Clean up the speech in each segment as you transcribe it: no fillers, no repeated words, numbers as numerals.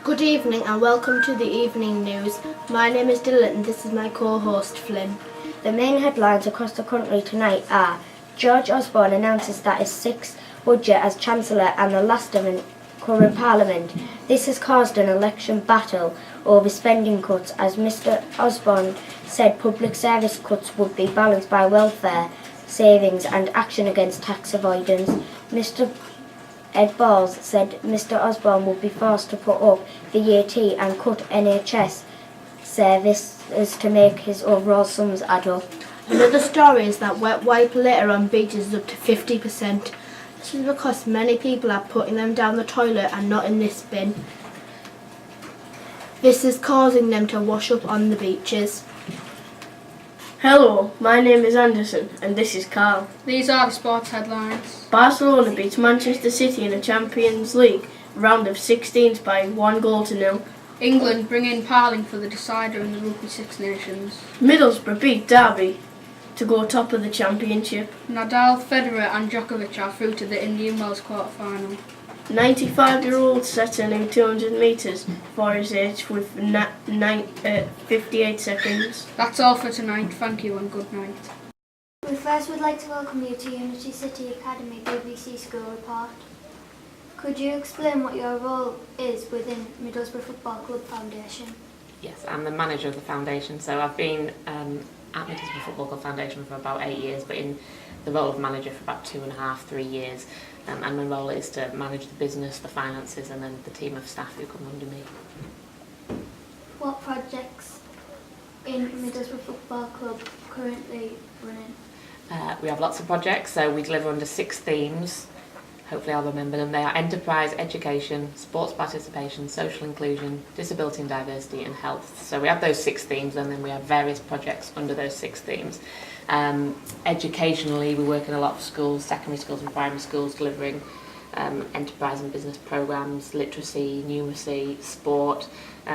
Good evening and welcome to the evening news. My name is Dylan and this is my co-host Flynn. The main headlines across the country tonight are: George Osborne announces that his sixth budget as Chancellor and the last of the current Parliament. This has caused an election battle over spending cuts, as Mr Osborne said public service cuts would be balanced by welfare, savings and action against tax avoidance. Mr Ed Balls said Mr Osborne would be forced to put up the VAT and cut NHS services to make his overall sums add up. Another story is that wet wipe litter on beaches is up to 50%. This is because many people are putting them down the toilet and not in this bin. This is causing them to wash up on the beaches. Hello, my name is Anderson and this is Carl. These are the sports headlines. Barcelona beats Manchester City in the Champions League round of 16s by 1-0. England bring in Parling for the decider in the Rugby Six Nations. Middlesbrough beat Derby to go top of the championship. Nadal, Federer and Djokovic are through to the Indian Wells quarter-final. 95-year-old set a new 200 metres for his age with 58 seconds. That's all for tonight. Thank you and good night. We first would like to welcome you to Unity City Academy BBC School Report. Could you explain what your role is within Middlesbrough Football Club Foundation? Yes, I'm the manager of the foundation, so I've been at Middlesbrough Football Club Foundation for about 8 years, but in the role of manager for about 2.5, 3 years. And my role is to manage the business, the finances, and then the team of staff who come under me. What projects in Middlesbrough Football Club currently running? We have lots of projects, so we deliver under 6 themes. Hopefully I'll remember them. They are enterprise, education, sports participation, social inclusion, disability and diversity, and health. So we have those 6 themes, and then we have various projects under those 6 themes. Educationally, we work in a lot of schools, secondary schools and primary schools, delivering enterprise and business programmes, literacy, numeracy, sport.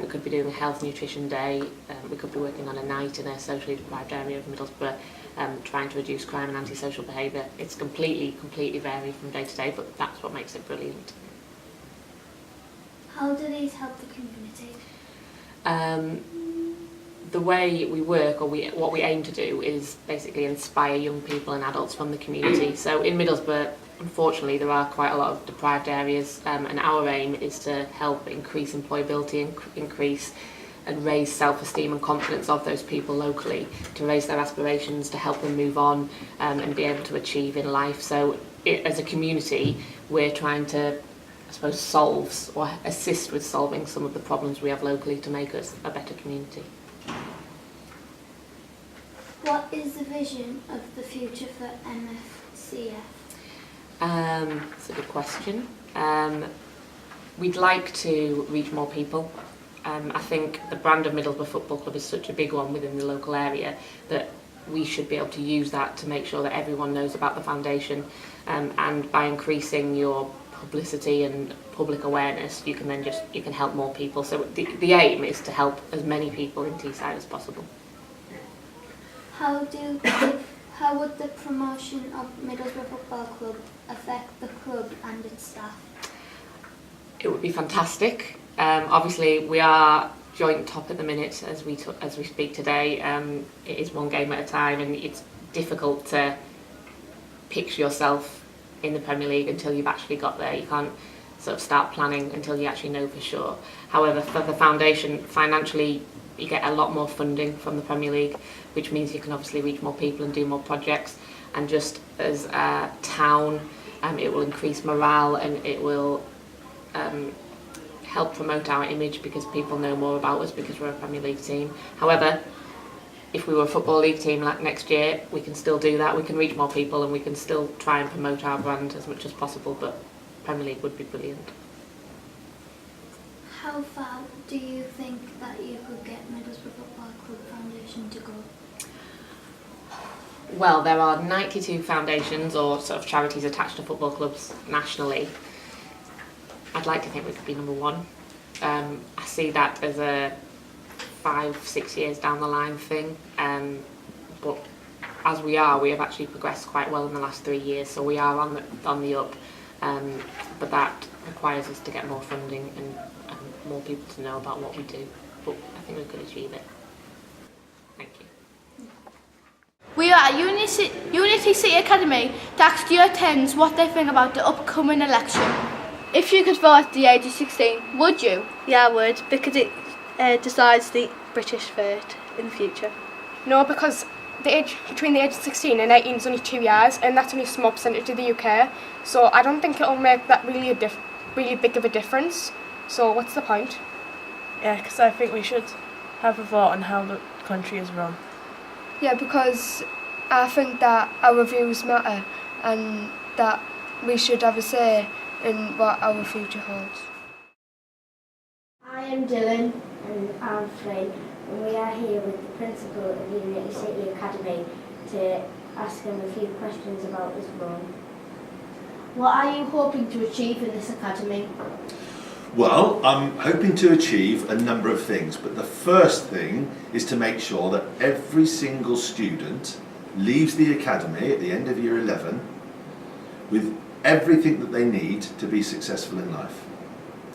We could be doing a health nutrition day. We could be working on a night in a socially deprived area of Middlesbrough, trying to reduce crime and antisocial behaviour. It's completely varied from day to day, but that's what makes it brilliant. How do these help the community? The way we work, or what we aim to do, is basically inspire young people and adults from the community. So in Middlesbrough, unfortunately, there are quite a lot of deprived areas, and our aim is to help increase employability, increase and raise self-esteem and confidence of those people locally, to raise their aspirations, to help them move on and be able to achieve in life. So as a community, we're trying to, I suppose, solve or assist with solving some of the problems we have locally to make us a better community. What is the vision of the future for MFCF? That's a good question. We'd like to reach more people. I think the brand of Middlesbrough Football Club is such a big one within the local area that we should be able to use that to make sure that everyone knows about the foundation, and by increasing your publicity and public awareness, you can help more people. So the aim is to help as many people in Teesside as possible. How would the promotion of Middlesbrough Football Club affect the club and its staff? It would be fantastic. Obviously, we are joint top at the minute as we speak today. It is one game at a time, and it's difficult to picture yourself in the Premier League until you've actually got there. You can't sort of start planning until you actually know for sure. However, for the foundation, financially, you get a lot more funding from the Premier League, which means you can obviously reach more people and do more projects. And just as a town, it will increase morale, and it will help promote our image because people know more about us because we're a Premier League team. However, if we were a Football League team like next year, we can still do that. We can reach more people and we can still try and promote our brand as much as possible, but Premier League would be brilliant. How far do you think that you could get Middlesbrough Football Club Foundation to go? Well, there are 92 foundations or sort of charities attached to football clubs nationally. I'd like to think we could be number 1. I see that as a 5-6 years down the line thing, but as we have actually progressed quite well in the last 3 years, so we are on the up, but that requires us to get more funding and more people to know about what we do. But I think we could achieve it. Thank you. We are at Unity City Academy to ask your attendants what they think about the upcoming election. If you could vote at the age of 16, would you? Yeah, I would, because it decides the British fate in the future. No, because between the age of 16 and 18 is only 2 years, and that's only a small percentage of the UK. So I don't think it'll make that really big of a difference. So what's the point? Yeah, because I think we should have a vote on how the country is run. Yeah, because I think that our views matter and that we should have a say in what our future holds. I am Dylan. And I'm Flynn, and we are here with the principal of Unity City Academy to ask him a few questions about his role. What are you hoping to achieve in this academy? Well, I'm hoping to achieve a number of things, but the first thing is to make sure that every single student leaves the academy at the end of year 11 with everything that they need to be successful in life.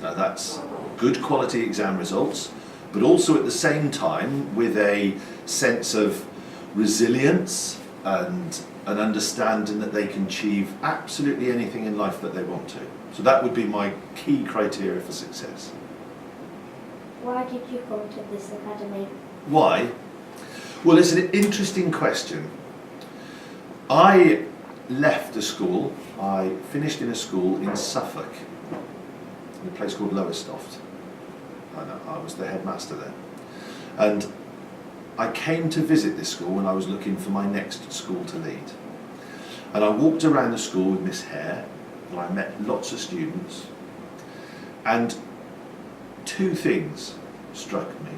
Now that's good quality exam results, but also at the same time with a sense of resilience and an understanding that they can achieve absolutely anything in life that they want to. So that would be my key criteria for success. Why did you come to this academy? Why? Well, it's an interesting question. I left a school, I finished in a school in Suffolk, in a place called Lowestoft. I was the headmaster there. And I came to visit this school when I was looking for my next school to lead. And I walked around the school with Miss Hare, and I met lots of students. And two things struck me.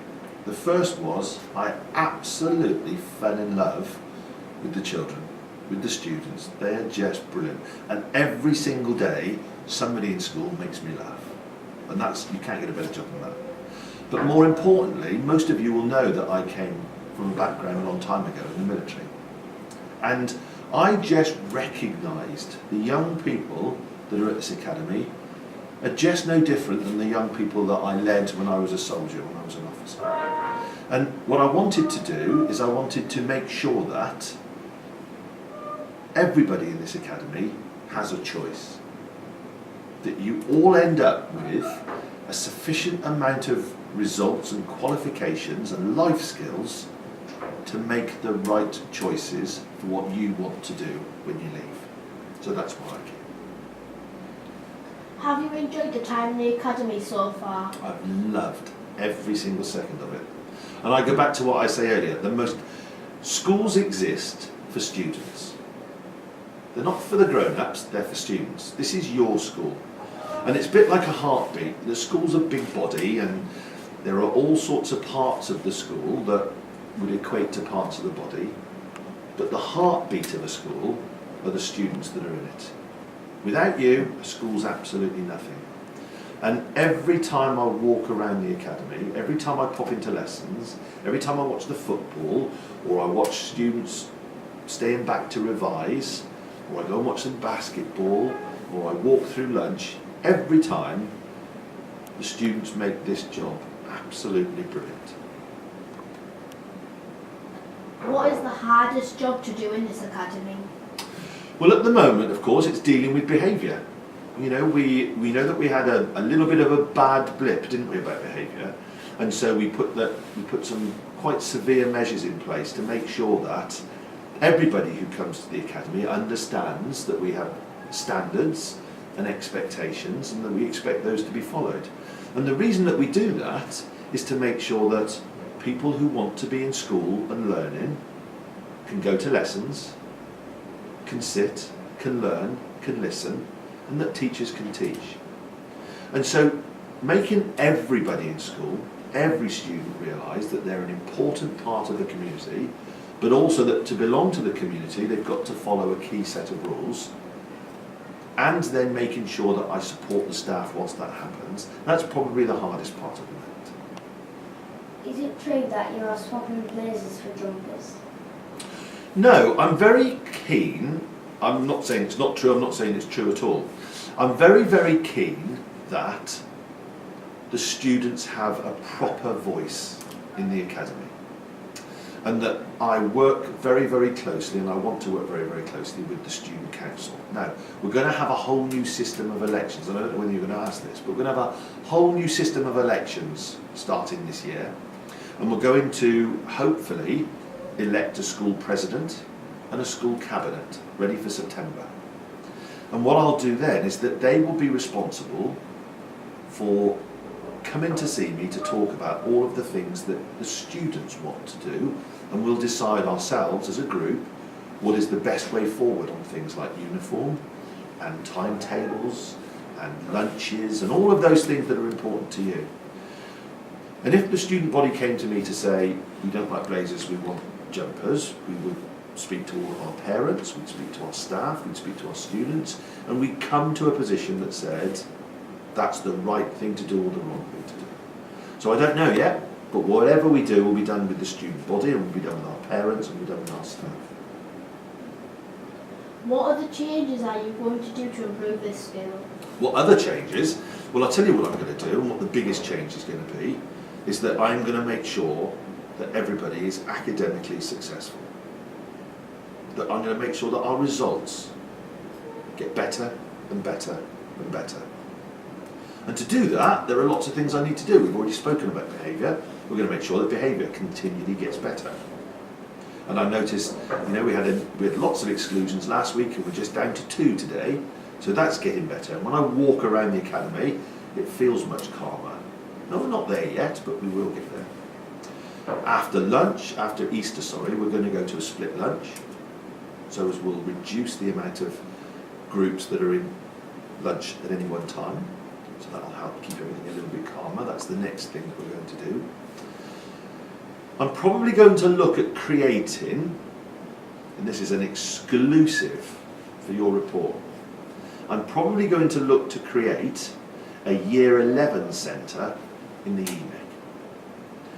The first was I absolutely fell in love with the children, with the students. They are just brilliant. And every single day, somebody in school makes me laugh. And you can't get a better job than that. But more importantly, most of you will know that I came from a background a long time ago in the military. And I just recognised the young people that are at this academy are just no different than the young people that I led when I was a soldier, when I was an officer. And what I wanted to do is I wanted to make sure that everybody in this academy has a choice. That you all end up with a sufficient amount of results and qualifications and life skills to make the right choices for what you want to do when you leave. So that's why I came. Have you enjoyed the time in the academy so far? I've loved every single second of it. And I go back to what I say earlier, schools exist for students. They're not for the grown-ups, they're for students. This is your school. And it's a bit like a heartbeat. The school's a big body and there are all sorts of parts of the school that would equate to parts of the body. But the heartbeat of a school are the students that are in it. Without you, a school's absolutely nothing. And every time I walk around the academy, every time I pop into lessons, every time I watch the football, or I watch students staying back to revise, or I go and watch some basketball, or I walk through lunch, every time the students make this job absolutely brilliant. What is the hardest job to do in this academy? Well, at the moment, of course, it's dealing with behaviour. You know, we know that we had a little bit of a bad blip, didn't we, about behaviour? And so we put some quite severe measures in place to make sure that everybody who comes to the academy understands that we have standards and expectations and that we expect those to be followed. And the reason that we do that is to make sure that people who want to be in school and learning can go to lessons, can sit, can learn, can listen, and that teachers can teach. And so making everybody in school, every student realise that they're an important part of the community, but also that to belong to the community they've got to follow a key set of rules, and then making sure that I support the staff whilst that happens, that's probably the hardest part of it. Is it true that you are swapping blazers for jumpers? No, I'm very keen, I'm not saying it's not true, I'm not saying it's true at all. I'm very, very keen that the students have a proper voice in the academy. And that I work very, very closely, and I want to work very, very closely with the Student Council. Now, we're going to have a whole new system of elections. I don't know whether you're going to ask this, but we're going to have a whole new system of elections starting this year. And we're going to, hopefully, elect a school president and a school cabinet, ready for September. And what I'll do then is that they will be responsible for coming to see me to talk about all of the things that the students want to do, and we'll decide ourselves as a group what is the best way forward on things like uniform and timetables and lunches and all of those things that are important to you. And if the student body came to me to say, we don't like blazers, we want jumpers, we would speak to all of our parents, we'd speak to our staff, we'd speak to our students, and we'd come to a position that said, that's the right thing to do or the wrong thing to do. So I don't know yet, but whatever we do will be done with the student body, and will be done with our parents, and will be done with our staff. What other changes are you going to do to improve this skill? What other changes? Well, I'll tell you what I'm going to do, and what the biggest change is going to be, is that I'm going to make sure that everybody is academically successful. That I'm going to make sure that our results get better and better and better. And to do that, there are lots of things I need to do. We've already spoken about behaviour. We're going to make sure that behaviour continually gets better. And I noticed, we had lots of exclusions last week, and we're just down to 2 today. So that's getting better. And when I walk around the academy, it feels much calmer. No, we're not there yet, but we will get there. After lunch, after Easter, we're going to go to a split lunch. So as we'll reduce the amount of groups that are in lunch at any one time. So that'll help keep everything a little bit calmer. That's the next thing that we're going to do. I'm probably going to look at creating, and this is an exclusive for your report, I'm probably going to look to create a Year 11 centre in the EMEC.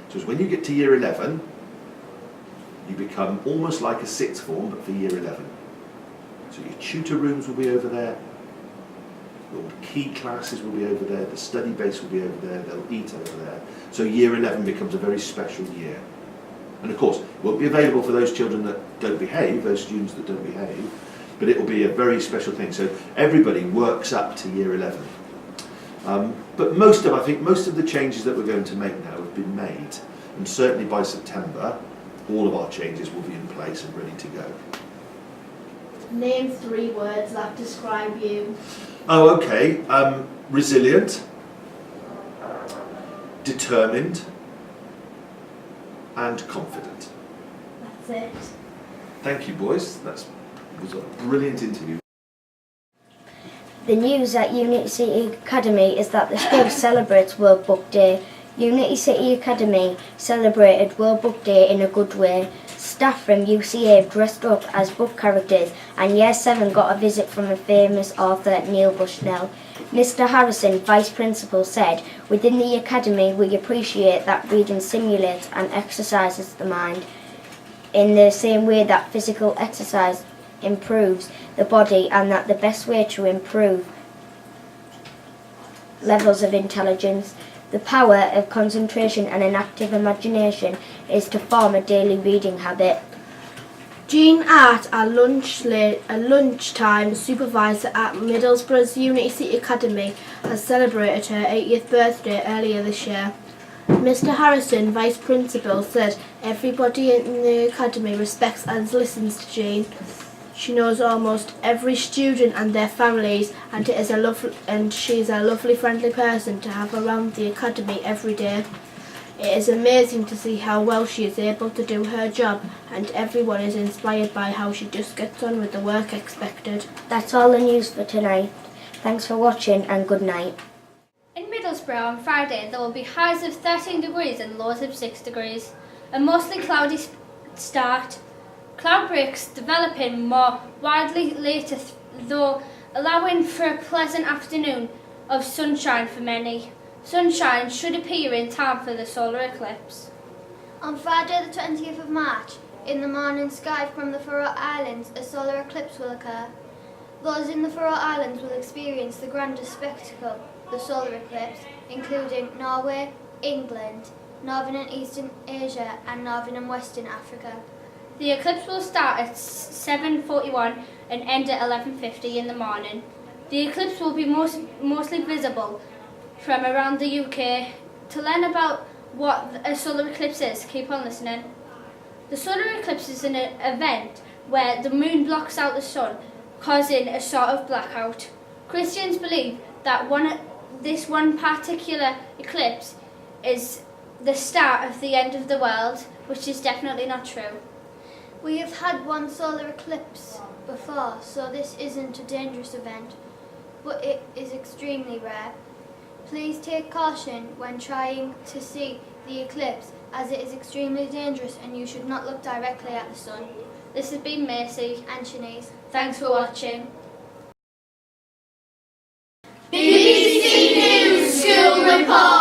So when you get to Year 11, you become almost like a sixth form, but for Year 11. So your tutor rooms will be over there, all the key classes will be over there, the study base will be over there, they'll eat over there. So Year 11 becomes a very special year. And of course, it won't be available for those children that don't behave, those students that don't behave, but it will be a very special thing. So everybody works up to Year 11. But I think most of the changes that we're going to make now have been made. And certainly by September, all of our changes will be in place and ready to go. Name 3 words that describe you. Oh, okay. Resilient, determined, and confident. That's it. Thank you, boys. That was a brilliant interview. The news at Unity City Academy is that the school celebrates World Book Day. Unity City Academy celebrated World Book Day in a good way. Staff from UCA dressed up as book characters, and Year 7 got a visit from a famous author, Neil Bushnell. Mr. Harrison, Vice Principal, said, "Within the Academy we appreciate that reading stimulates and exercises the mind in the same way that physical exercise improves the body, and that the best way to improve levels of intelligence, the power of concentration and an active imagination is to form a daily reading habit." Jean Art, a lunchtime supervisor at Middlesbrough's Unity City Academy, has celebrated her 80th birthday earlier this year. Mr. Harrison, Vice Principal, said everybody in the Academy respects and listens to Jean. She knows almost every student and their families, and she's a lovely, friendly person to have around the Academy every day. It is amazing to see how well she is able to do her job, and everyone is inspired by how she just gets on with the work expected. That's all the news for tonight. Thanks for watching and good night. In Middlesbrough on Friday there will be highs of 13 degrees and lows of 6 degrees. A mostly cloudy start. Cloud breaks developing more widely later though allowing for a pleasant afternoon of sunshine for many. Sunshine should appear in time for the solar eclipse. On Friday the 20th of March, in the morning sky from the Faroe Islands, a solar eclipse will occur. Those in the Faroe Islands will experience the grandest spectacle. the solar eclipse, including Norway, England, Northern and Eastern Asia and Northern and Western Africa. The eclipse will start at 7:41 and end at 11:50 in the morning. The eclipse will be mostly visible from around the UK. To learn about what a solar eclipse is, keep on listening. The solar eclipse is an event where the moon blocks out the sun, causing a sort of blackout. Christians believe that this one particular eclipse is the start of the end of the world, which is definitely not true. We have had one solar eclipse before, so this isn't a dangerous event, but it is extremely rare. Please take caution when trying to see the eclipse, as it is extremely dangerous and you should not look directly at the sun. This has been Macy And Shanice. Thanks for watching. BBC News School Report.